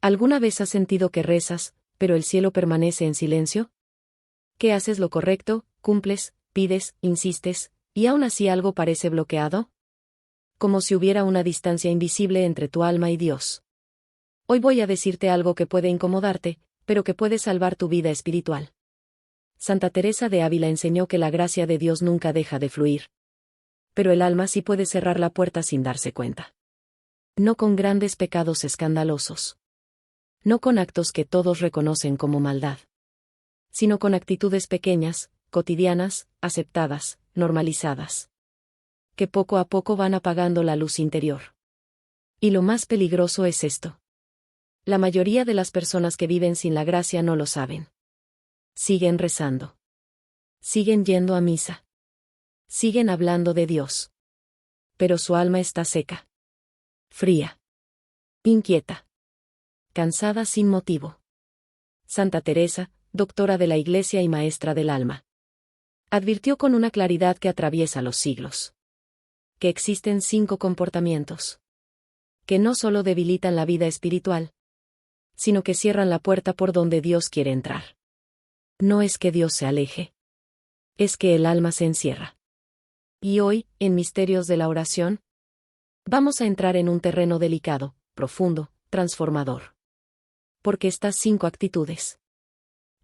¿Alguna vez has sentido que rezas, pero el cielo permanece en silencio? ¿Que haces lo correcto, cumples, pides, insistes, y aún así algo parece bloqueado? Como si hubiera una distancia invisible entre tu alma y Dios. Hoy voy a decirte algo que puede incomodarte, pero que puede salvar tu vida espiritual. Santa Teresa de Ávila enseñó que la gracia de Dios nunca deja de fluir. Pero el alma sí puede cerrar la puerta sin darse cuenta. No con grandes pecados escandalosos. No con actos que todos reconocen como maldad. Sino con actitudes pequeñas, cotidianas, aceptadas, normalizadas. Que poco a poco van apagando la luz interior. Y lo más peligroso es esto. La mayoría de las personas que viven sin la gracia no lo saben. Siguen rezando. Siguen yendo a misa. Siguen hablando de Dios. Pero su alma está seca. Fría. Inquieta. Cansada sin motivo. Santa Teresa, doctora de la Iglesia y maestra del alma, advirtió con una claridad que atraviesa los siglos. Que existen 5 comportamientos. Que no solo debilitan la vida espiritual, sino que cierran la puerta por donde Dios quiere entrar. No es que Dios se aleje. Es que el alma se encierra. Y hoy, en Misterios de la Oración, vamos a entrar en un terreno delicado, profundo, transformador. Porque estas 5 actitudes,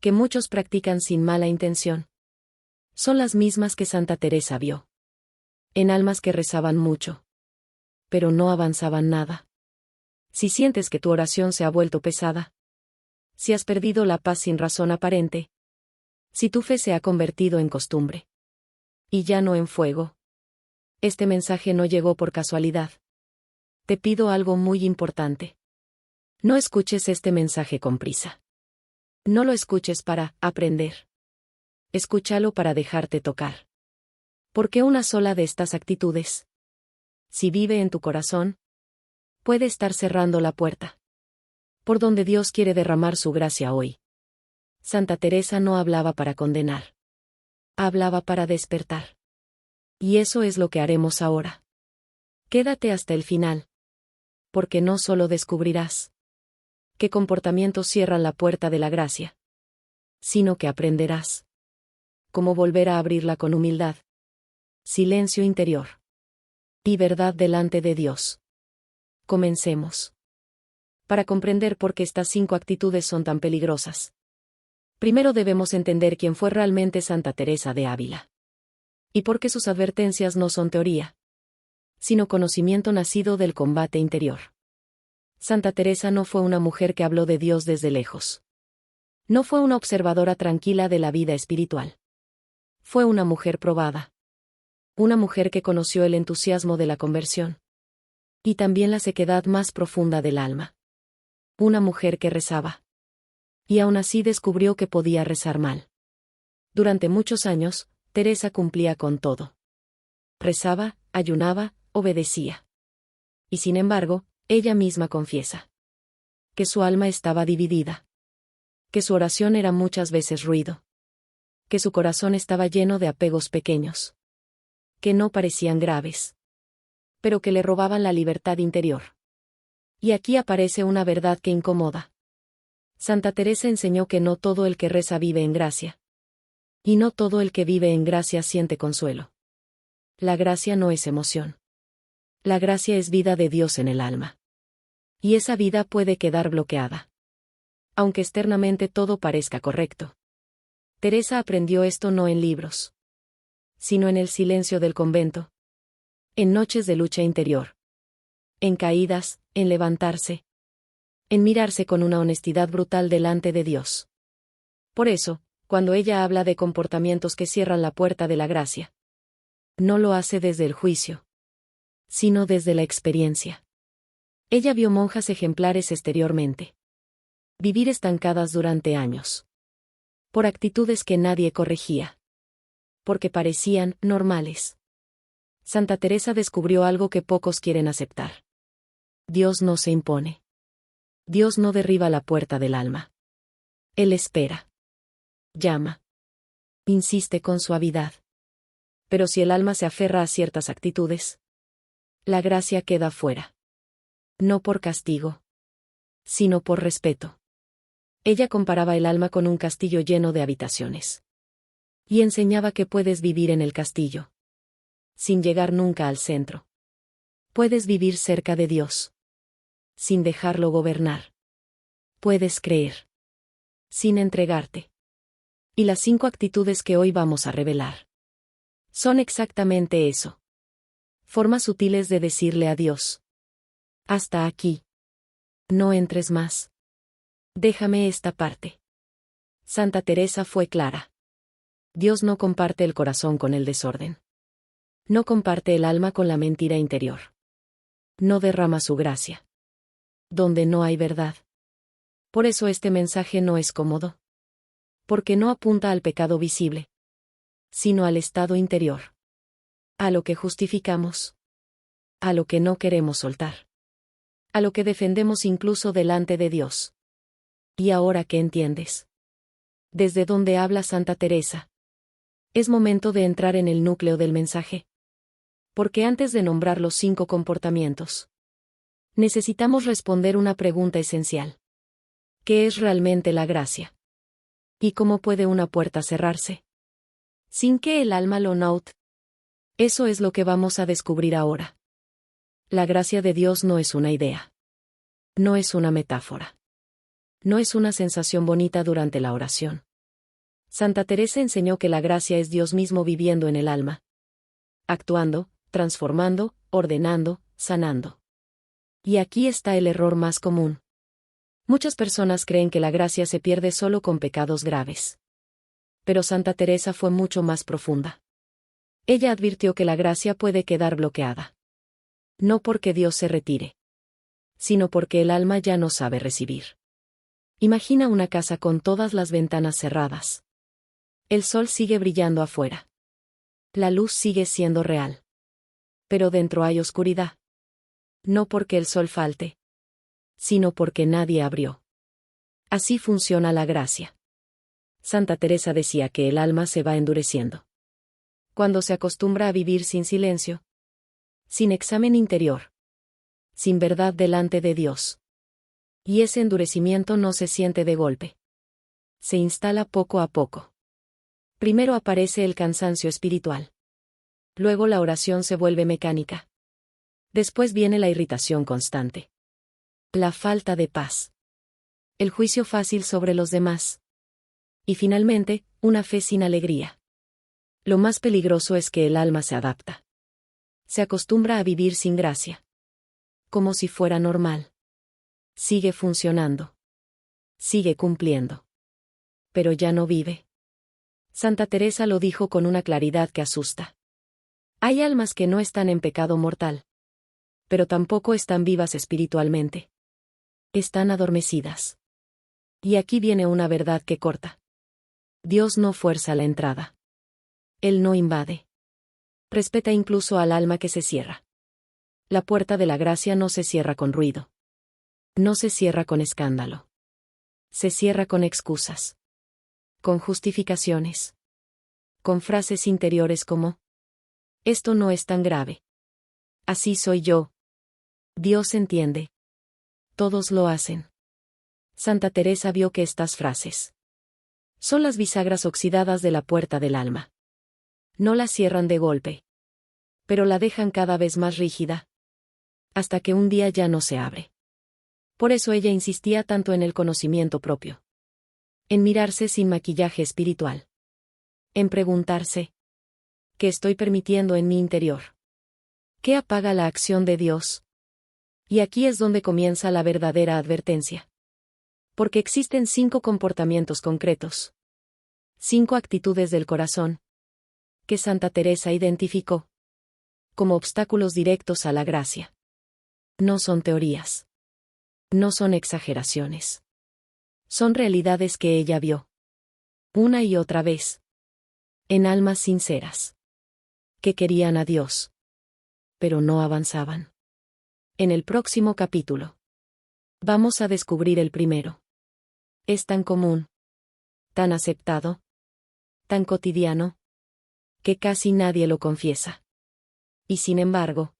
que muchos practican sin mala intención, son las mismas que Santa Teresa vio. En almas que rezaban mucho, pero no avanzaban nada. Si sientes que tu oración se ha vuelto pesada, si has perdido la paz sin razón aparente, si tu fe se ha convertido en costumbre, y ya no en fuego, este mensaje no llegó por casualidad. Te pido algo muy importante. No escuches este mensaje con prisa. No lo escuches para aprender. Escúchalo para dejarte tocar. Porque una sola de estas actitudes, si vive en tu corazón, puede estar cerrando la puerta por donde Dios quiere derramar su gracia hoy. Santa Teresa no hablaba para condenar. Hablaba para despertar. Y eso es lo que haremos ahora. Quédate hasta el final. Porque no solo descubrirás qué comportamientos cierran la puerta de la gracia, sino que aprenderás cómo volver a abrirla con humildad, silencio interior y verdad delante de Dios. Comencemos. Para comprender por qué estas 5 actitudes son tan peligrosas, primero debemos entender quién fue realmente Santa Teresa de Ávila. Y por qué sus advertencias no son teoría, sino conocimiento nacido del combate interior. Santa Teresa no fue una mujer que habló de Dios desde lejos. No fue una observadora tranquila de la vida espiritual. Fue una mujer probada. Una mujer que conoció el entusiasmo de la conversión. Y también la sequedad más profunda del alma. Una mujer que rezaba. Y aún así descubrió que podía rezar mal. Durante muchos años, Teresa cumplía con todo. Rezaba, ayunaba, obedecía. Y sin embargo, ella misma confiesa que su alma estaba dividida. Que su oración era muchas veces ruido. Que su corazón estaba lleno de apegos pequeños. Que no parecían graves, pero que le robaban la libertad interior. Y aquí aparece una verdad que incomoda. Santa Teresa enseñó que no todo el que reza vive en gracia. Y no todo el que vive en gracia siente consuelo. La gracia no es emoción. La gracia es vida de Dios en el alma. Y esa vida puede quedar bloqueada. Aunque externamente todo parezca correcto. Teresa aprendió esto no en libros, sino en el silencio del convento. En noches de lucha interior. En caídas, en levantarse. En mirarse con una honestidad brutal delante de Dios. Por eso, cuando ella habla de comportamientos que cierran la puerta de la gracia, no lo hace desde el juicio, sino desde la experiencia. Ella vio monjas ejemplares exteriormente vivir estancadas durante años. Por actitudes que nadie corregía. Porque parecían normales. Santa Teresa descubrió algo que pocos quieren aceptar. Dios no se impone. Dios no derriba la puerta del alma. Él espera. Llama. Insiste con suavidad. Pero si el alma se aferra a ciertas actitudes, la gracia queda fuera. No por castigo, sino por respeto. Ella comparaba el alma con un castillo lleno de habitaciones. Y enseñaba que puedes vivir en el castillo, sin llegar nunca al centro. Puedes vivir cerca de Dios, sin dejarlo gobernar. Puedes creer, sin entregarte. Y las 5 actitudes que hoy vamos a revelar son exactamente eso. Formas sutiles de decirle a Dios: hasta aquí. No entres más. Déjame esta parte. Santa Teresa fue clara. Dios no comparte el corazón con el desorden. No comparte el alma con la mentira interior. No derrama su gracia donde no hay verdad. Por eso este mensaje no es cómodo. Porque no apunta al pecado visible, sino al estado interior. A lo que justificamos. A lo que no queremos soltar. A lo que defendemos incluso delante de Dios. ¿Y ahora qué entiendes? ¿Desde dónde habla Santa Teresa? Es momento de entrar en el núcleo del mensaje. Porque antes de nombrar los 5 comportamientos, necesitamos responder una pregunta esencial. ¿Qué es realmente la gracia? ¿Y cómo puede una puerta cerrarse sin que el alma lo note? Eso es lo que vamos a descubrir ahora. La gracia de Dios no es una idea. No es una metáfora. No es una sensación bonita durante la oración. Santa Teresa enseñó que la gracia es Dios mismo viviendo en el alma, actuando, transformando, ordenando, sanando. Y aquí está el error más común. Muchas personas creen que la gracia se pierde solo con pecados graves. Pero Santa Teresa fue mucho más profunda. Ella advirtió que la gracia puede quedar bloqueada. No porque Dios se retire, sino porque el alma ya no sabe recibir. Imagina una casa con todas las ventanas cerradas. El sol sigue brillando afuera. La luz sigue siendo real. Pero dentro hay oscuridad. No porque el sol falte, sino porque nadie abrió. Así funciona la gracia. Santa Teresa decía que el alma se va endureciendo cuando se acostumbra a vivir sin silencio, sin examen interior, sin verdad delante de Dios. Y ese endurecimiento no se siente de golpe. Se instala poco a poco. Primero aparece el cansancio espiritual. Luego la oración se vuelve mecánica. Después viene la irritación constante. La falta de paz. El juicio fácil sobre los demás. Y finalmente, una fe sin alegría. Lo más peligroso es que el alma se adapta. Se acostumbra a vivir sin gracia. Como si fuera normal. Sigue funcionando. Sigue cumpliendo. Pero ya no vive. Santa Teresa lo dijo con una claridad que asusta. Hay almas que no están en pecado mortal. Pero tampoco están vivas espiritualmente. Están adormecidas. Y aquí viene una verdad que corta. Dios no fuerza la entrada. Él no invade. Respeta incluso al alma que se cierra. La puerta de la gracia no se cierra con ruido. No se cierra con escándalo. Se cierra con excusas. Con justificaciones. Con frases interiores como: esto no es tan grave. Así soy yo. Dios entiende. Todos lo hacen. Santa Teresa vio que estas frases son las bisagras oxidadas de la puerta del alma. No la cierran de golpe, pero la dejan cada vez más rígida, hasta que un día ya no se abre. Por eso ella insistía tanto en el conocimiento propio, en mirarse sin maquillaje espiritual, en preguntarse: ¿qué estoy permitiendo en mi interior? ¿Qué apaga la acción de Dios? Y aquí es donde comienza la verdadera advertencia. Porque existen 5 comportamientos concretos, 5 actitudes del corazón, que Santa Teresa identificó como obstáculos directos a la gracia. No son teorías. No son exageraciones. Son realidades que ella vio una y otra vez en almas sinceras que querían a Dios, pero no avanzaban. En el próximo capítulo vamos a descubrir el primero. Es tan común, tan aceptado, tan cotidiano, que casi nadie lo confiesa. Y sin embargo,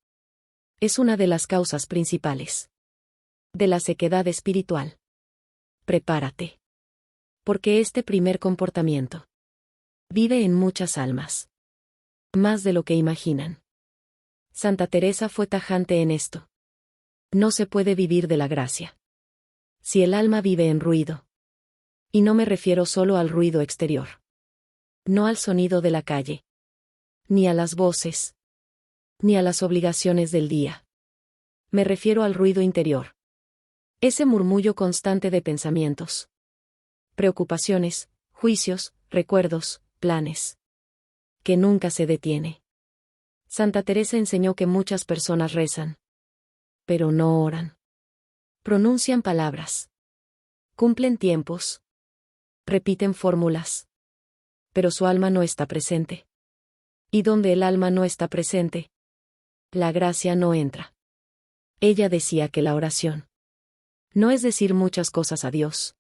es una de las causas principales De la sequedad espiritual. Prepárate. Porque este primer comportamiento vive en muchas almas. Más de lo que imaginan. Santa Teresa fue tajante en esto. No se puede vivir de la gracia si el alma vive en ruido. Y no me refiero solo al ruido exterior. No al sonido de la calle. Ni a las voces. Ni a las obligaciones del día. Me refiero al ruido interior. Ese murmullo constante de pensamientos. Preocupaciones, juicios, recuerdos, planes. Que nunca se detiene. Santa Teresa enseñó que muchas personas rezan. Pero no oran. Pronuncian palabras. Cumplen tiempos. Repiten fórmulas. Pero su alma no está presente. Y donde el alma no está presente, la gracia no entra. Ella decía que la oración no es decir muchas cosas a Dios,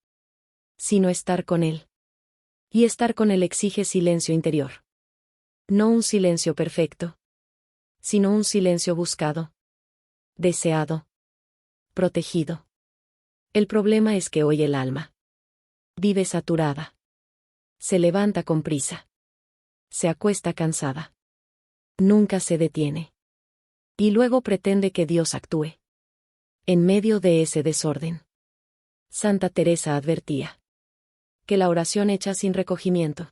sino estar con Él. Y estar con Él exige silencio interior. No un silencio perfecto, sino un silencio buscado, deseado, protegido. El problema es que hoy el alma vive saturada. Se levanta con prisa. Se acuesta cansada. Nunca se detiene. Y luego pretende que Dios actúe. En medio de ese desorden. Santa Teresa advertía que la oración hecha sin recogimiento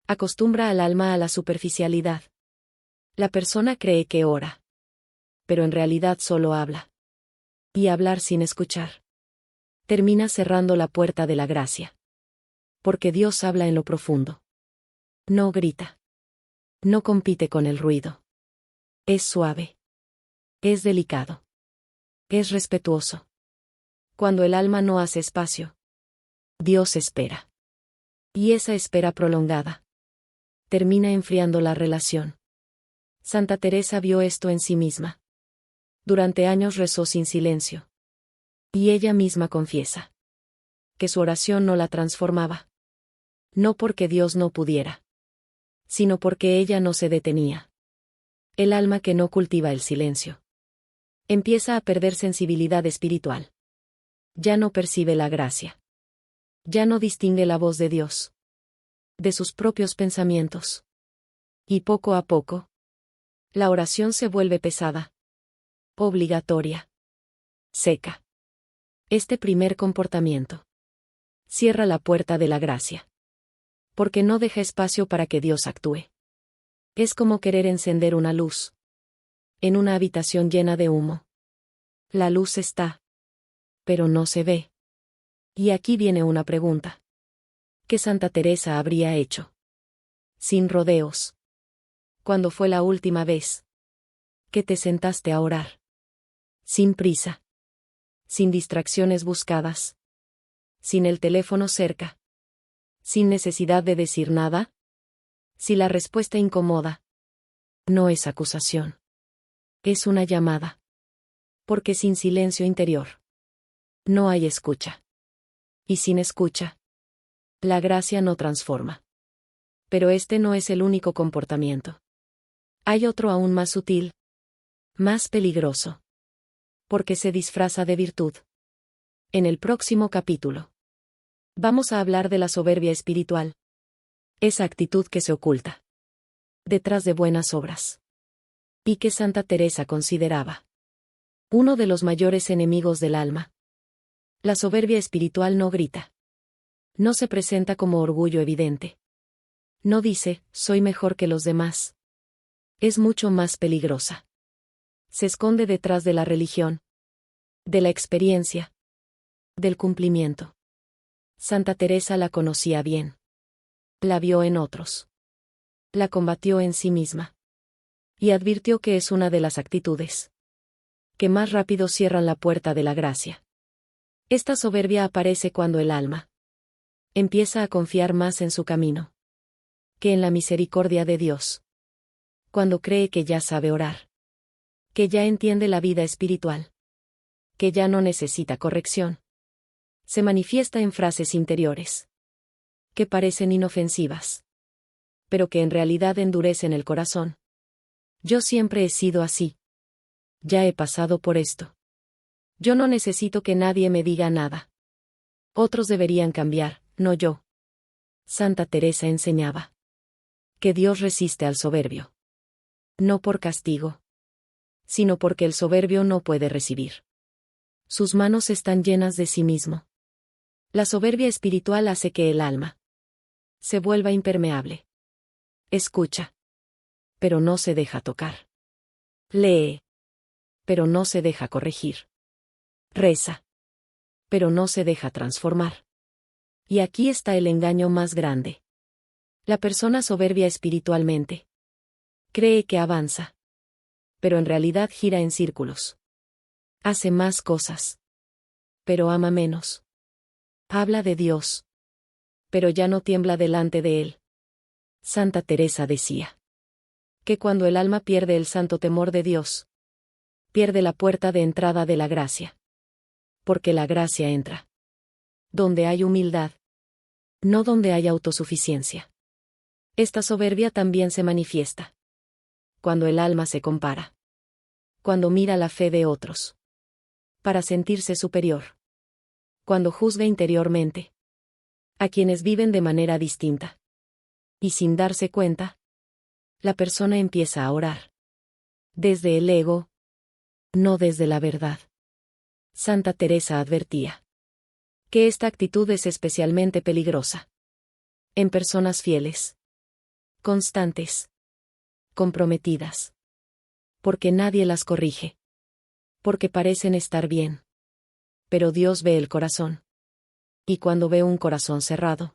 acostumbra al alma a la superficialidad. La persona cree que ora, pero en realidad solo habla. Y hablar sin escuchar termina cerrando la puerta de la gracia. Porque Dios habla en lo profundo. No grita. No compite con el ruido. Es suave. Es delicado. Es respetuoso. Cuando el alma no hace espacio, Dios espera. Y esa espera prolongada termina enfriando la relación. Santa Teresa vio esto en sí misma. Durante años rezó sin silencio. Y ella misma confiesa que su oración no la transformaba. No porque Dios no pudiera, sino porque ella no se detenía. El alma que no cultiva el silencio empieza a perder sensibilidad espiritual. Ya no percibe la gracia. Ya no distingue la voz de Dios de sus propios pensamientos. Y poco a poco, la oración se vuelve pesada, obligatoria, seca. Este primer comportamiento cierra la puerta de la gracia. Porque no deja espacio para que Dios actúe. Es como querer encender una luz en una habitación llena de humo. La luz está, pero no se ve. Y aquí viene una pregunta. ¿Qué Santa Teresa habría hecho? Sin rodeos. ¿Cuándo fue la última vez que te sentaste a orar? Sin prisa. Sin distracciones buscadas. Sin el teléfono cerca. Sin necesidad de decir nada. Si la respuesta incomoda, no es acusación. Es una llamada. Porque sin silencio interior, no hay escucha. Y sin escucha, la gracia no transforma. Pero este no es el único comportamiento. Hay otro aún más sutil, más peligroso. Porque se disfraza de virtud. En el próximo capítulo, vamos a hablar de la soberbia espiritual. Esa actitud que se oculta detrás de buenas obras. Y que Santa Teresa consideraba uno de los mayores enemigos del alma. La soberbia espiritual no grita. No se presenta como orgullo evidente. No dice, soy mejor que los demás. Es mucho más peligrosa. Se esconde detrás de la religión, de la experiencia, del cumplimiento. Santa Teresa la conocía bien. La vio en otros. La combatió en sí misma. Y advirtió que es una de las actitudes que más rápido cierran la puerta de la gracia. Esta soberbia aparece cuando el alma empieza a confiar más en su camino que en la misericordia de Dios. Cuando cree que ya sabe orar, que ya entiende la vida espiritual, que ya no necesita corrección. Se manifiesta en frases interiores que parecen inofensivas, pero que en realidad endurecen el corazón. Yo siempre he sido así. Ya he pasado por esto. Yo no necesito que nadie me diga nada. Otros deberían cambiar, no yo. Santa Teresa enseñaba que Dios resiste al soberbio. No por castigo, sino porque el soberbio no puede recibir. Sus manos están llenas de sí mismo. La soberbia espiritual hace que el alma se vuelva impermeable. Escucha, pero no se deja tocar. Lee, pero no se deja corregir. Reza, pero no se deja transformar. Y aquí está el engaño más grande. La persona soberbia espiritualmente cree que avanza, pero en realidad gira en círculos. Hace más cosas, pero ama menos. Habla de Dios, pero ya no tiembla delante de él. Santa Teresa decía que cuando el alma pierde el santo temor de Dios, pierde la puerta de entrada de la gracia. Porque la gracia entra donde hay humildad, no donde hay autosuficiencia. Esta soberbia también se manifiesta cuando el alma se compara, cuando mira la fe de otros para sentirse superior, cuando juzga interiormente a quienes viven de manera distinta. Y sin darse cuenta, la persona empieza a orar desde el ego, no desde la verdad. Santa Teresa advertía que esta actitud es especialmente peligrosa en personas fieles, constantes, comprometidas, porque nadie las corrige, porque parecen estar bien. Pero Dios ve el corazón. Y cuando ve un corazón cerrado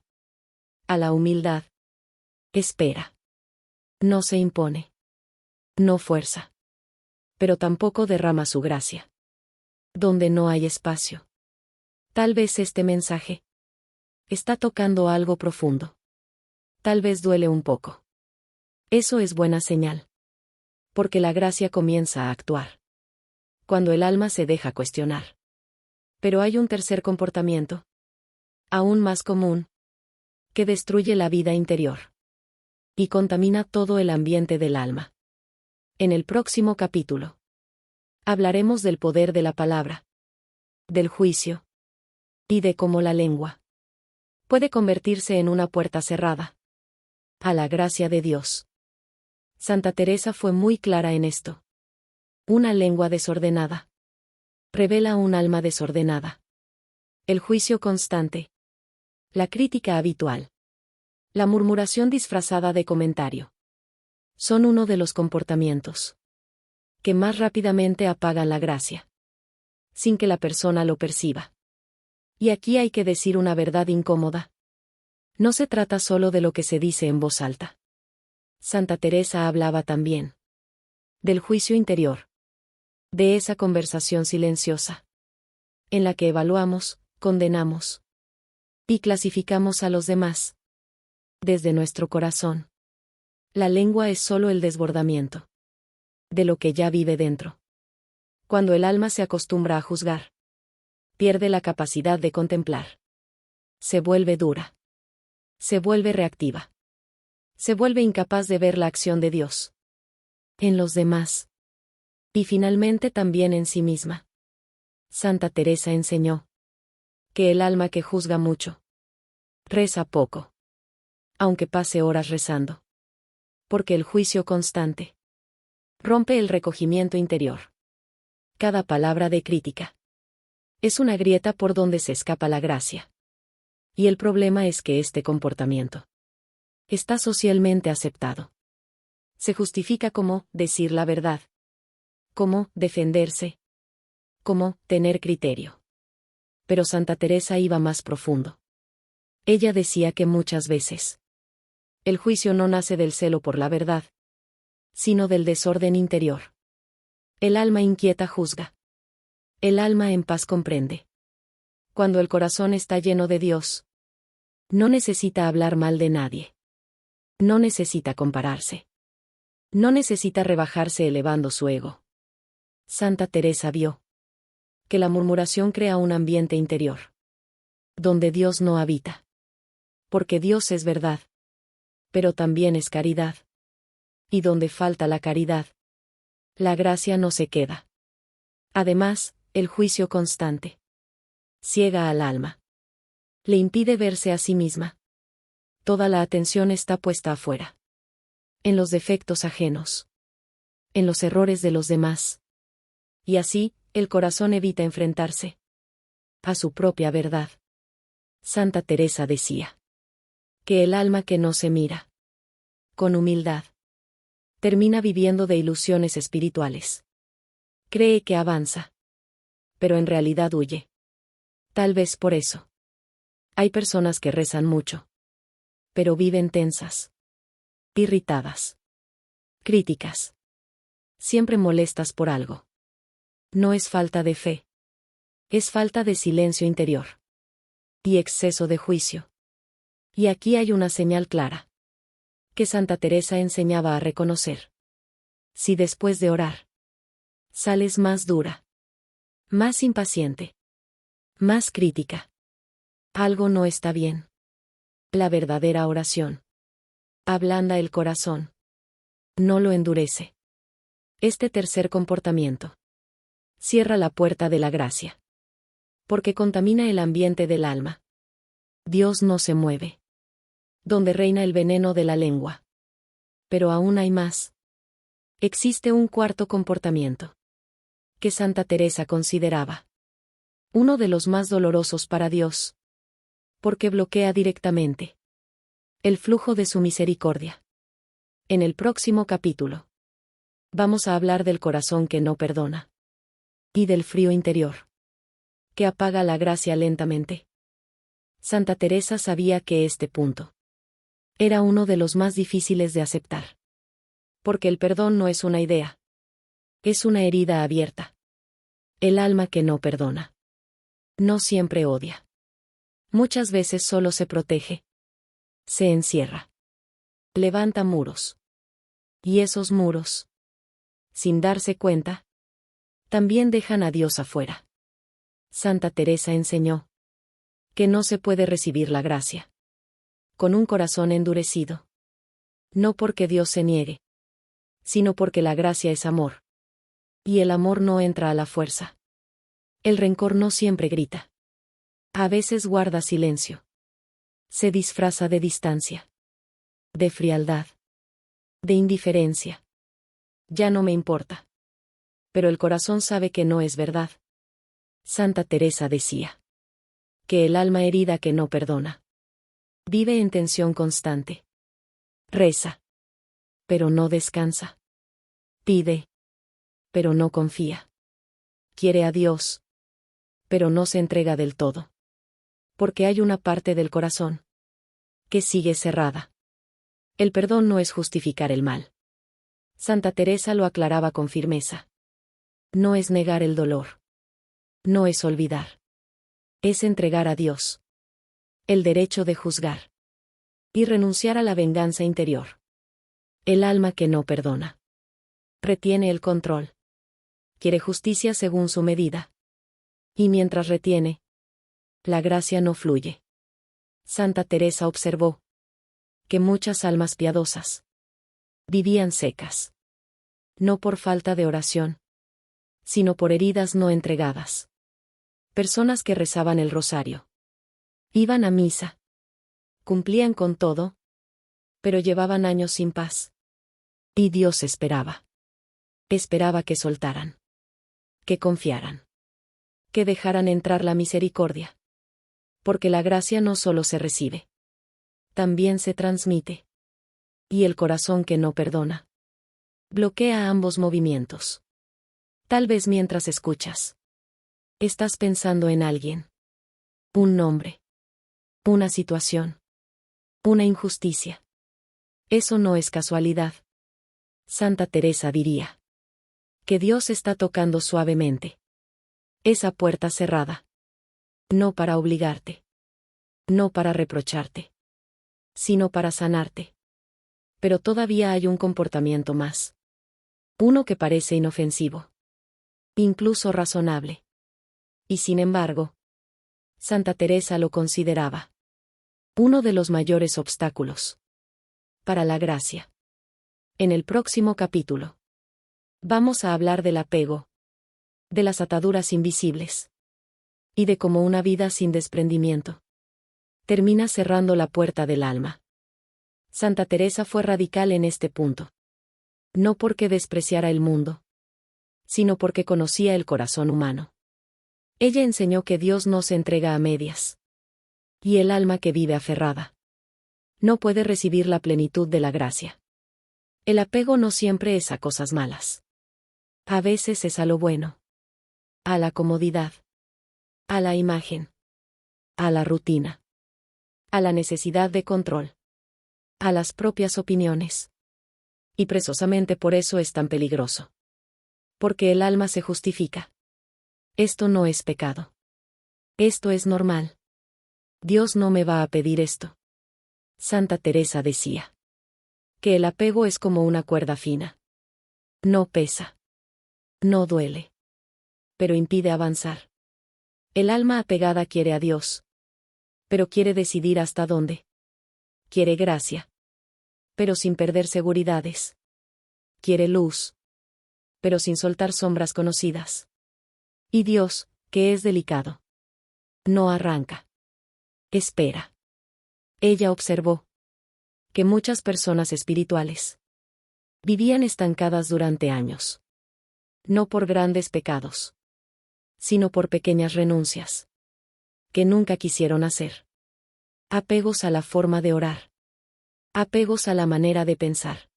a la humildad, espera. No se impone. No fuerza. Pero tampoco derrama su gracia. Donde no hay espacio. Tal vez este mensaje está tocando algo profundo. Tal vez duele un poco. Eso es buena señal. Porque la gracia comienza a actuar cuando el alma se deja cuestionar. Pero hay un tercer comportamiento, aún más común, que destruye la vida interior y contamina todo el ambiente del alma. En el próximo capítulo hablaremos del poder de la palabra, del juicio y de cómo la lengua puede convertirse en una puerta cerrada a la gracia de Dios. Santa Teresa fue muy clara en esto. Una lengua desordenada revela un alma desordenada. El juicio constante, la crítica habitual, la murmuración disfrazada de comentario, son uno de los comportamientos que más rápidamente apagan la gracia, sin que la persona lo perciba. Y aquí hay que decir una verdad incómoda. No se trata solo de lo que se dice en voz alta. Santa Teresa hablaba también del juicio interior, de esa conversación silenciosa, en la que evaluamos, condenamos y clasificamos a los demás desde nuestro corazón. La lengua es solo el desbordamiento de lo que ya vive dentro. Cuando el alma se acostumbra a juzgar, pierde la capacidad de contemplar. Se vuelve dura. Se vuelve reactiva. Se vuelve incapaz de ver la acción de Dios en los demás. Y finalmente también en sí misma. Santa Teresa enseñó que el alma que juzga mucho reza poco, aunque pase horas rezando. Porque el juicio constante rompe el recogimiento interior. Cada palabra de crítica es una grieta por donde se escapa la gracia. Y el problema es que este comportamiento está socialmente aceptado. Se justifica como decir la verdad, como defenderse, como tener criterio. Pero Santa Teresa iba más profundo. Ella decía que muchas veces el juicio no nace del celo por la verdad, sino del desorden interior. El alma inquieta juzga. El alma en paz comprende. Cuando el corazón está lleno de Dios, no necesita hablar mal de nadie. No necesita compararse. No necesita rebajarse elevando su ego. Santa Teresa vio que la murmuración crea un ambiente interior donde Dios no habita. Porque Dios es verdad, pero también es caridad. Y donde falta la caridad, la gracia no se queda. Además, el juicio constante. Ciega al alma. Le impide verse a sí misma. Toda la atención está puesta afuera. En los defectos ajenos. En los errores de los demás. Y así, el corazón evita enfrentarse a su propia verdad. Santa Teresa decía que el alma que no se mira con humildad termina viviendo de ilusiones espirituales. Cree que avanza, pero en realidad huye. Tal vez por eso. Hay personas que rezan mucho, pero viven tensas, irritadas, críticas, siempre molestas por algo. No es falta de fe. Es falta de silencio interior. Y exceso de juicio. Y aquí hay una señal clara. Que Santa Teresa enseñaba a reconocer. Si después de orar, sales más dura, más impaciente, más crítica, algo no está bien. La verdadera oración ablanda el corazón. No lo endurece. Este tercer comportamiento cierra la puerta de la gracia. Porque contamina el ambiente del alma. Dios no se mueve. Donde reina el veneno de la lengua. Pero aún hay más. Existe un cuarto comportamiento. Que Santa Teresa consideraba uno de los más dolorosos para Dios. Porque bloquea directamente el flujo de su misericordia. En el próximo capítulo vamos a hablar del corazón que no perdona. Y del frío interior que apaga la gracia lentamente. Santa Teresa sabía que este punto era uno de los más difíciles de aceptar. Porque el perdón no es una idea. Es una herida abierta. El alma que no perdona no siempre odia. Muchas veces solo se protege. Se encierra. Levanta muros. Y esos muros, sin darse cuenta, también dejan a Dios afuera. Santa Teresa enseñó que no se puede recibir la gracia con un corazón endurecido. No porque Dios se niegue, sino porque la gracia es amor. Y el amor no entra a la fuerza. El rencor no siempre grita. A veces guarda silencio. Se disfraza de distancia, de frialdad, de indiferencia. Ya no me importa. Pero el corazón sabe que no es verdad. Santa Teresa decía que el alma herida que no perdona vive en tensión constante. Reza, pero no descansa. Pide, pero no confía. Quiere a Dios, pero no se entrega del todo. Porque hay una parte del corazón que sigue cerrada. El perdón no es justificar el mal. Santa Teresa lo aclaraba con firmeza. No es negar el dolor. No es olvidar. Es entregar a Dios el derecho de juzgar y renunciar a la venganza interior. El alma que no perdona retiene el control. Quiere justicia según su medida. Y mientras retiene, la gracia no fluye. Santa Teresa observó que muchas almas piadosas vivían secas. No por falta de oración, sino por heridas no entregadas. Personas que rezaban el rosario. Iban a misa. Cumplían con todo. Pero llevaban años sin paz. Y Dios esperaba. Esperaba que soltaran. Que confiaran. Que dejaran entrar la misericordia. Porque la gracia no solo se recibe. También se transmite. Y el corazón que no perdona bloquea ambos movimientos. Tal vez mientras escuchas, estás pensando en alguien. Un nombre. Una situación. Una injusticia. Eso no es casualidad. Santa Teresa diría que Dios está tocando suavemente esa puerta cerrada. No para obligarte. No para reprocharte. Sino para sanarte. Pero todavía hay un comportamiento más. Uno que parece inofensivo. Incluso razonable. Y sin embargo, Santa Teresa lo consideraba uno de los mayores obstáculos para la gracia. En el próximo capítulo vamos a hablar del apego. de las ataduras invisibles. Y de cómo una vida sin desprendimiento termina cerrando la puerta del alma. Santa Teresa fue radical en este punto. No porque despreciara el mundo, sino porque conocía el corazón humano. Ella enseñó que Dios no se entrega a medias. Y el alma que vive aferrada no puede recibir la plenitud de la gracia. El apego no siempre es a cosas malas. A veces es a lo bueno. A la comodidad. A la imagen. A la rutina. A la necesidad de control. A las propias opiniones. Y precisamente por eso es tan peligroso. Porque el alma se justifica. Esto no es pecado. Esto es normal. Dios no me va a pedir esto. Santa Teresa decía que el apego es como una cuerda fina. No pesa. No duele. Pero impide avanzar. El alma apegada quiere a Dios. Pero quiere decidir hasta dónde. Quiere gracia. Pero sin perder seguridades. Quiere luz. Pero sin soltar sombras conocidas. Y Dios, que es delicado, no arranca. Espera. Ella observó que muchas personas espirituales vivían estancadas durante años. No por grandes pecados, sino por pequeñas renuncias que nunca quisieron hacer. Apegos a la forma de orar. Apegos a la manera de pensar.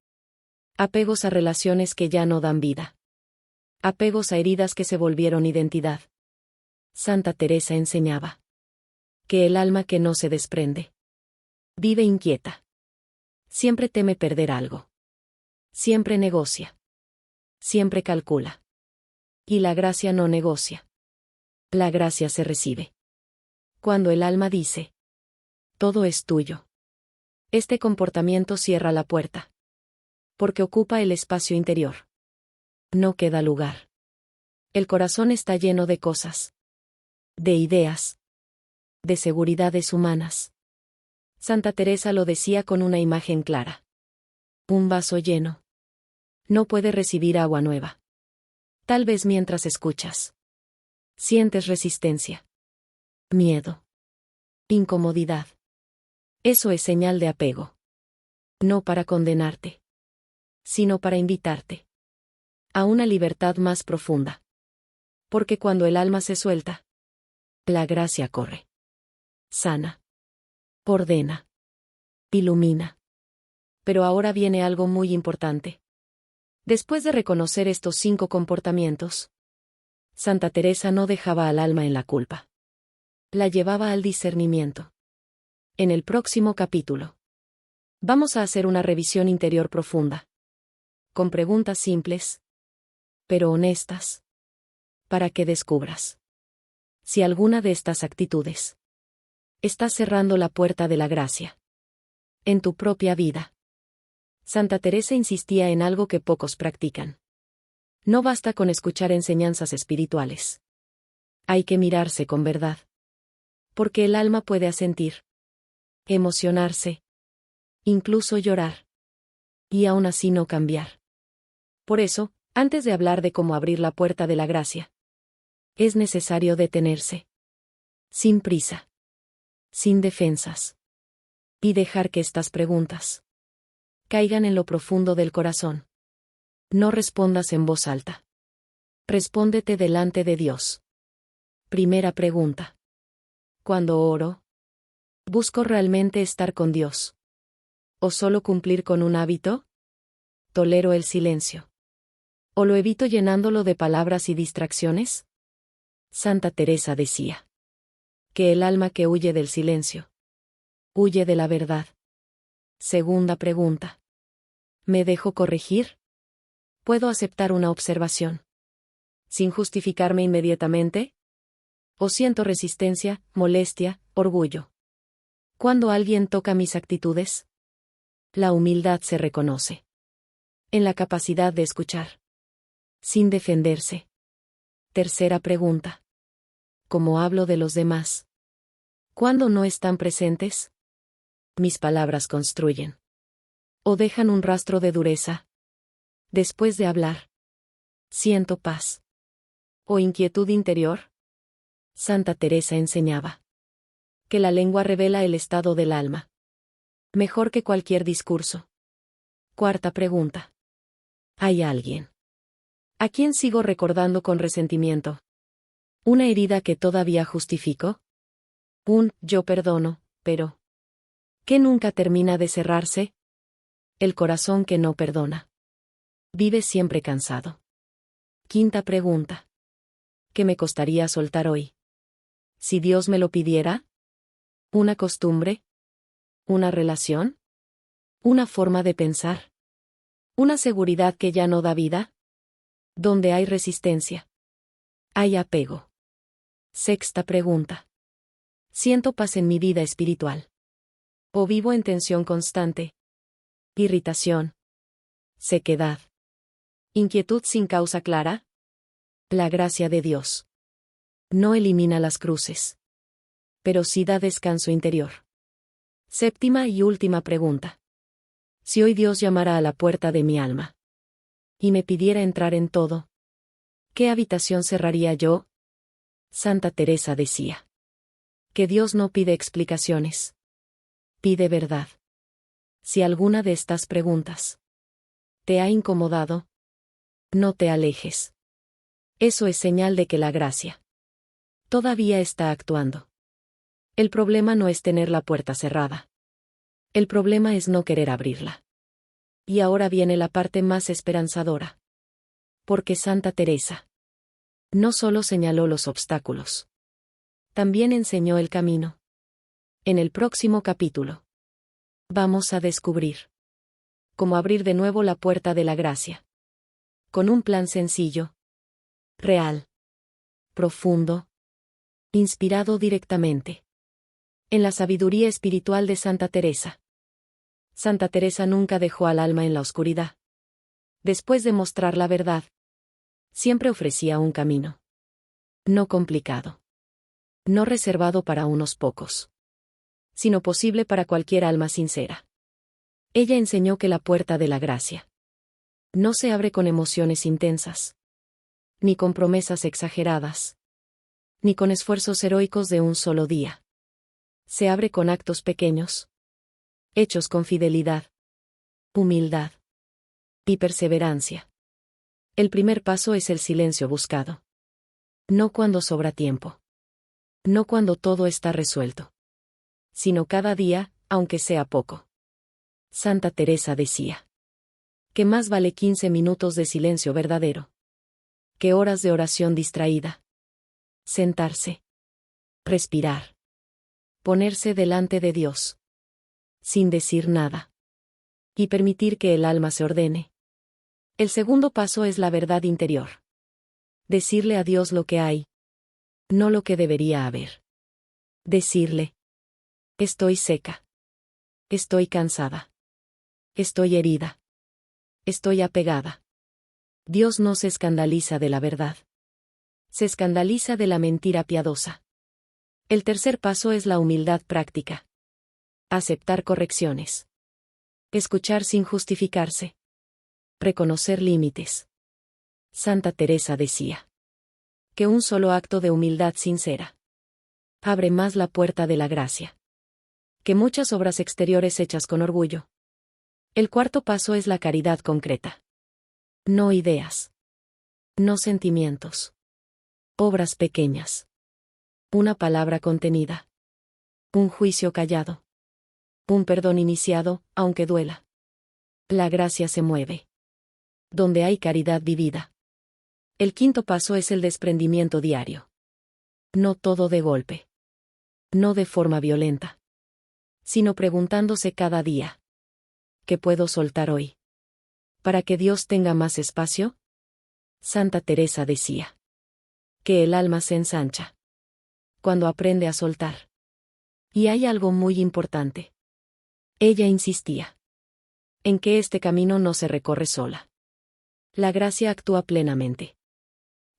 Apegos a relaciones que ya no dan vida. Apegos a heridas que se volvieron identidad. Santa Teresa enseñaba que el alma que no se desprende vive inquieta. Siempre teme perder algo. Siempre negocia. Siempre calcula. Y la gracia no negocia. La gracia se recibe. Cuando el alma dice, todo es tuyo. Este comportamiento cierra la puerta. Porque ocupa el espacio interior. No queda lugar. El corazón está lleno de cosas. De ideas. De seguridades humanas. Santa Teresa lo decía con una imagen clara. Un vaso lleno no puede recibir agua nueva. Tal vez mientras escuchas sientes resistencia, miedo, incomodidad. Eso es señal de apego. No para condenarte, sino para invitarte a una libertad más profunda. Porque cuando el alma se suelta, la gracia corre. Sana. Ordena. Ilumina. Pero ahora viene algo muy importante. Después de reconocer estos 5 comportamientos, Santa Teresa no dejaba al alma en la culpa. La llevaba al discernimiento. En el próximo capítulo, vamos a hacer una revisión interior profunda. Con preguntas simples, pero honestas, para que descubras si alguna de estas actitudes está cerrando la puerta de la gracia en tu propia vida. Santa Teresa insistía en algo que pocos practican. No basta con escuchar enseñanzas espirituales. Hay que mirarse con verdad. Porque el alma puede asentir, emocionarse, incluso llorar, y aún así no cambiar. Por eso, antes de hablar de cómo abrir la puerta de la gracia, es necesario detenerse. Sin prisa. Sin defensas. Y dejar que estas preguntas caigan en lo profundo del corazón. No respondas en voz alta. Respóndete delante de Dios. Primera pregunta. Cuando oro, ¿busco realmente estar con Dios? ¿O solo cumplir con un hábito? ¿Tolero el silencio? ¿O lo evito llenándolo de palabras y distracciones? Santa Teresa decía que el alma que huye del silencio huye de la verdad. Segunda pregunta. ¿Me dejo corregir? ¿Puedo aceptar una observación sin justificarme inmediatamente? ¿O siento resistencia, molestia, orgullo cuando alguien toca mis actitudes? La humildad se reconoce en la capacidad de escuchar sin defenderse. Tercera pregunta. ¿Cómo hablo de los demás cuando no están presentes? ¿Mis palabras construyen o dejan un rastro de dureza? Después de hablar, siento paz. ¿O inquietud interior? Santa Teresa enseñaba que la lengua revela el estado del alma mejor que cualquier discurso. Cuarta pregunta. ¿Hay alguien a quien sigo recordando con resentimiento? ¿Una herida que todavía justifico? Un yo perdono, pero ¿que nunca termina de cerrarse? El corazón que no perdona vive siempre cansado. Quinta pregunta. ¿Qué me costaría soltar hoy? Si Dios me lo pidiera. ¿Una costumbre? ¿Una relación? ¿Una forma de pensar? ¿Una seguridad que ya no da vida? Donde hay resistencia, hay apego. Sexta pregunta. ¿Siento paz en mi vida espiritual? ¿O vivo en tensión constante? Irritación. Sequedad. Inquietud sin causa clara. La gracia de Dios no elimina las cruces, pero sí da descanso interior. Séptima y última pregunta. Si hoy Dios llamara a la puerta de mi alma y me pidiera entrar en todo, ¿qué habitación cerraría yo? Santa Teresa decía que Dios no pide explicaciones, pide verdad. Si alguna de estas preguntas te ha incomodado, no te alejes. Eso es señal de que la gracia todavía está actuando. El problema no es tener la puerta cerrada. El problema es no querer abrirla. Y ahora viene la parte más esperanzadora. Porque Santa Teresa no solo señaló los obstáculos, también enseñó el camino. En el próximo capítulo vamos a descubrir cómo abrir de nuevo la puerta de la gracia. Con un plan sencillo, real, profundo, inspirado directamente en la sabiduría espiritual de Santa Teresa. Santa Teresa nunca dejó al alma en la oscuridad. Después de mostrar la verdad, siempre ofrecía un camino. No complicado. No reservado para unos pocos. Sino posible para cualquier alma sincera. Ella enseñó que la puerta de la gracia no se abre con emociones intensas, ni con promesas exageradas, ni con esfuerzos heroicos de un solo día. Se abre con actos pequeños, hechos con fidelidad, humildad y perseverancia. El primer paso es el silencio buscado. No cuando sobra tiempo. No cuando todo está resuelto. Sino cada día, aunque sea poco. Santa Teresa decía que más vale 15 minutos de silencio verdadero que horas de oración distraída. Sentarse. Respirar. Ponerse delante de Dios. Sin decir nada. Y permitir que el alma se ordene. El segundo paso es la verdad interior. Decirle a Dios lo que hay. No lo que debería haber. Decirle: estoy seca. Estoy cansada. Estoy herida. Estoy apegada. Dios no se escandaliza de la verdad. Se escandaliza de la mentira piadosa. El tercer paso es la humildad práctica. Aceptar correcciones. Escuchar sin justificarse. Reconocer límites. Santa Teresa decía que un solo acto de humildad sincera abre más la puerta de la gracia que muchas obras exteriores hechas con orgullo. El cuarto paso es la caridad concreta. No ideas. No sentimientos. Obras pequeñas. Una palabra contenida. Un juicio callado. Un perdón iniciado, aunque duela. La gracia se mueve donde hay caridad vivida. El quinto paso es el desprendimiento diario. No todo de golpe. No de forma violenta. Sino preguntándose cada día: ¿qué puedo soltar hoy? ¿Para que Dios tenga más espacio? Santa Teresa decía que el alma se ensancha cuando aprende a soltar. Y hay algo muy importante. Ella insistía en que este camino no se recorre sola. La gracia actúa plenamente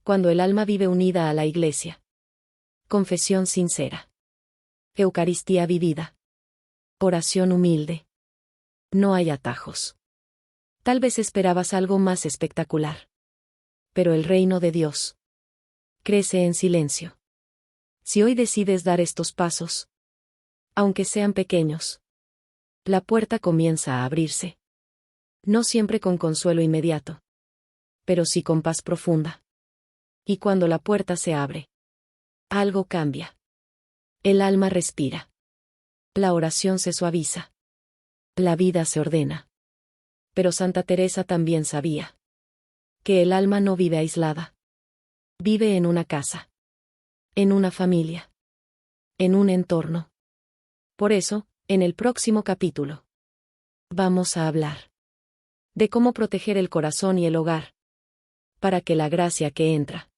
cuando el alma vive unida a la Iglesia. Confesión sincera. Eucaristía vivida. Oración humilde. No hay atajos. Tal vez esperabas algo más espectacular. Pero el reino de Dios Crece en silencio. Si hoy decides dar estos pasos, aunque sean pequeños, la puerta comienza a abrirse. No siempre con consuelo inmediato, pero sí con paz profunda. Y cuando la puerta se abre, algo cambia. El alma respira. La oración se suaviza. La vida se ordena. Pero Santa Teresa también sabía que el alma no vive aislada. Vive en una casa, en una familia, en un entorno. Por eso, en el próximo capítulo, vamos a hablar de cómo proteger el corazón y el hogar, para que la gracia que entra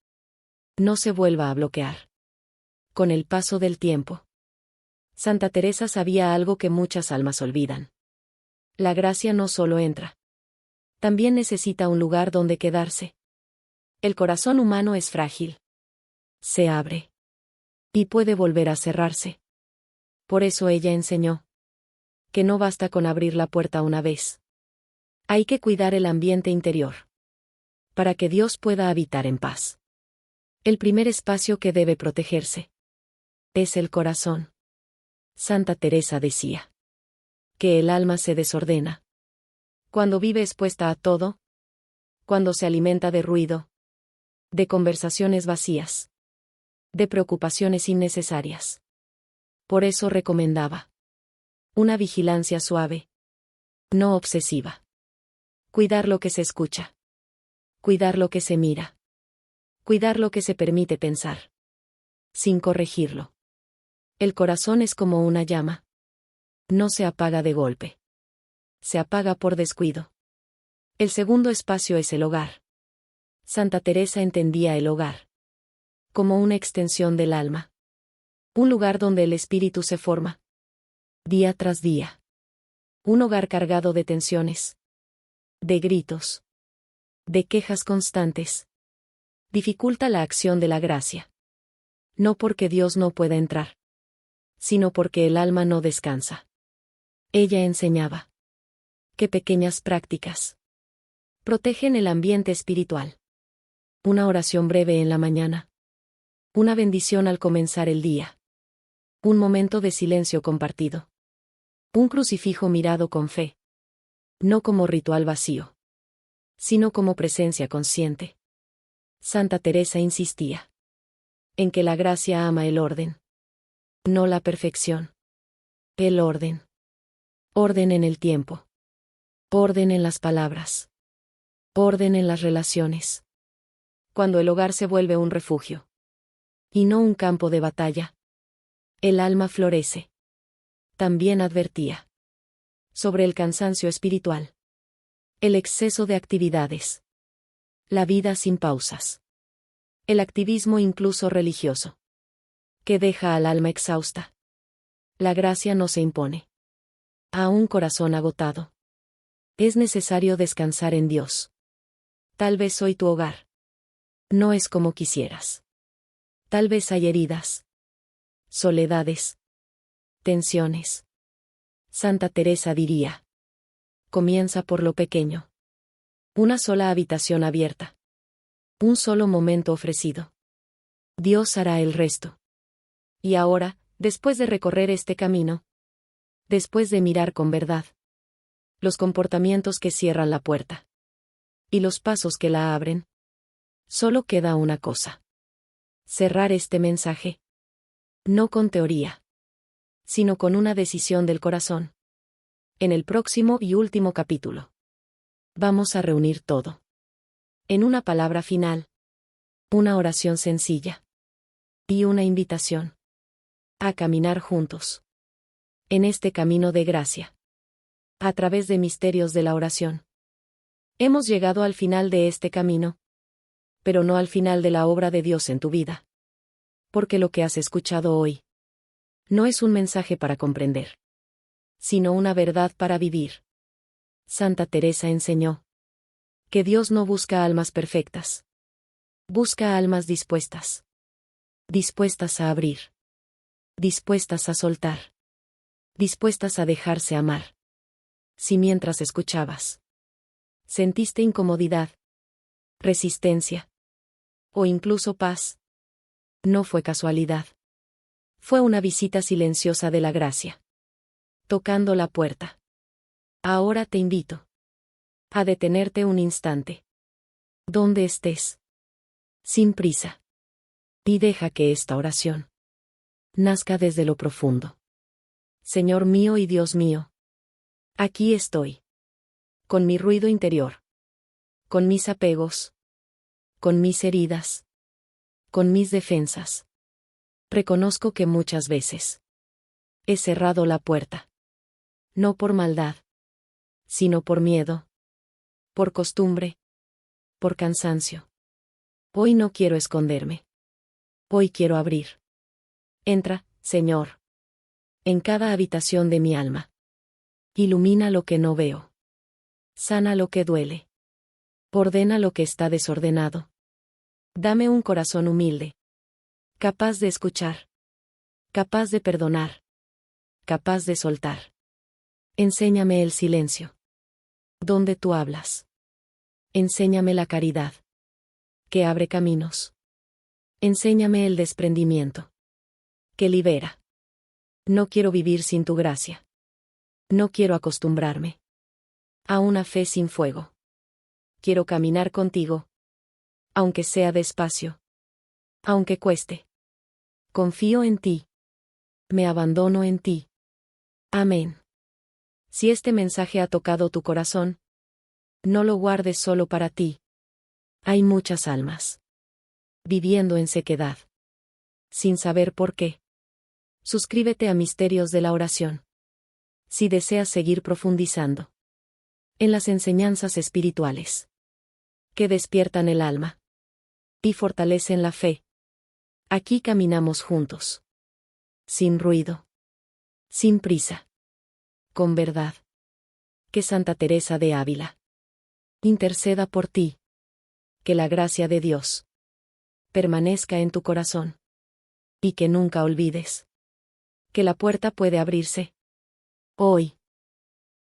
no se vuelva a bloquear. Con el paso del tiempo, Santa Teresa sabía algo que muchas almas olvidan. La gracia no solo entra, también necesita un lugar donde quedarse. El corazón humano es frágil. Se abre. Y puede volver a cerrarse. Por eso ella enseñó que no basta con abrir la puerta una vez. Hay que cuidar el ambiente interior, para que Dios pueda habitar en paz. El primer espacio que debe protegerse es el corazón. Santa Teresa decía que el alma se desordena cuando vive expuesta a todo, cuando se alimenta de ruido, de conversaciones vacías, de preocupaciones innecesarias. Por eso recomendaba una vigilancia suave, no obsesiva. Cuidar lo que se escucha. Cuidar lo que se mira. Cuidar lo que se permite pensar, sin corregirlo. El corazón es como una llama. No se apaga de golpe. Se apaga por descuido. El segundo espacio es el hogar. Santa Teresa entendía el hogar como una extensión del alma. Un lugar donde el espíritu se forma, día tras día. Un hogar cargado de tensiones, de gritos, de quejas constantes. Dificulta la acción de la gracia. No porque Dios no pueda entrar, sino porque el alma no descansa. Ella enseñaba que pequeñas prácticas protegen el ambiente espiritual. Una oración breve en la mañana. Una bendición al comenzar el día. Un momento de silencio compartido. Un crucifijo mirado con fe. No como ritual vacío, sino como presencia consciente. Santa Teresa insistía en que la gracia ama el orden, no la perfección. El orden. Orden en el tiempo. Orden en las palabras. Orden en las relaciones. Cuando el hogar se vuelve un refugio y no un campo de batalla, el alma florece. También advertía sobre el cansancio espiritual, el exceso de actividades, la vida sin pausas, el activismo incluso religioso, que deja al alma exhausta. La gracia no se impone a un corazón agotado. Es necesario descansar en Dios. Tal vez hoy tu hogar no es como quisieras. Tal vez hay heridas, soledades, tensiones. Santa Teresa diría: comienza por lo pequeño. Una sola habitación abierta. Un solo momento ofrecido. Dios hará el resto. Y ahora, después de recorrer este camino, después de mirar con verdad los comportamientos que cierran la puerta y los pasos que la abren, solo queda una cosa: cerrar este mensaje. No con teoría, sino con una decisión del corazón. En el próximo y último capítulo, vamos a reunir todo en una palabra final, una oración sencilla y una invitación a caminar juntos en este camino de gracia, a través de misterios de la oración. Hemos llegado al final de este camino, pero no al final de la obra de Dios en tu vida. Porque lo que has escuchado hoy no es un mensaje para comprender, sino una verdad para vivir. Santa Teresa enseñó que Dios no busca almas perfectas. Busca almas dispuestas. Dispuestas a abrir. Dispuestas a soltar. Dispuestas a dejarse amar. Si mientras escuchabas sentiste incomodidad, resistencia o incluso paz, No fue casualidad. Fue una visita silenciosa de la gracia. Tocando la puerta. Ahora te invito a detenerte un instante. Donde estés. Sin prisa. Y deja que esta oración nazca desde lo profundo. Señor mío y Dios mío. Aquí estoy. Con mi ruido interior. Con mis apegos. Con mis heridas. Con mis defensas. Reconozco que muchas veces he cerrado la puerta. No por maldad. Sino por miedo. Por costumbre. Por cansancio. Hoy no quiero esconderme. Hoy quiero abrir. Entra, Señor. En cada habitación de mi alma. Ilumina lo que no veo. Sana lo que duele. Ordena lo que está desordenado. Dame un corazón humilde. Capaz de escuchar. Capaz de perdonar. Capaz de soltar. Enséñame el silencio. Donde tú hablas. Enséñame la caridad. Que abre caminos. Enséñame el desprendimiento. Que libera. No quiero vivir sin tu gracia. No quiero acostumbrarme a una fe sin fuego. Quiero caminar contigo. Aunque sea despacio. Aunque cueste. Confío en ti. Me abandono en ti. Amén. Si este mensaje ha tocado tu corazón, no lo guardes solo para ti. Hay muchas almas viviendo en sequedad, sin saber por qué. Suscríbete a Misterios de la Oración. Si deseas seguir profundizando en las enseñanzas espirituales que despiertan el alma y fortalecen la fe. Aquí caminamos juntos. Sin ruido. Sin prisa. Con verdad. Que Santa Teresa de Ávila interceda por ti. Que la gracia de Dios permanezca en tu corazón. Y que nunca olvides que la puerta puede abrirse hoy.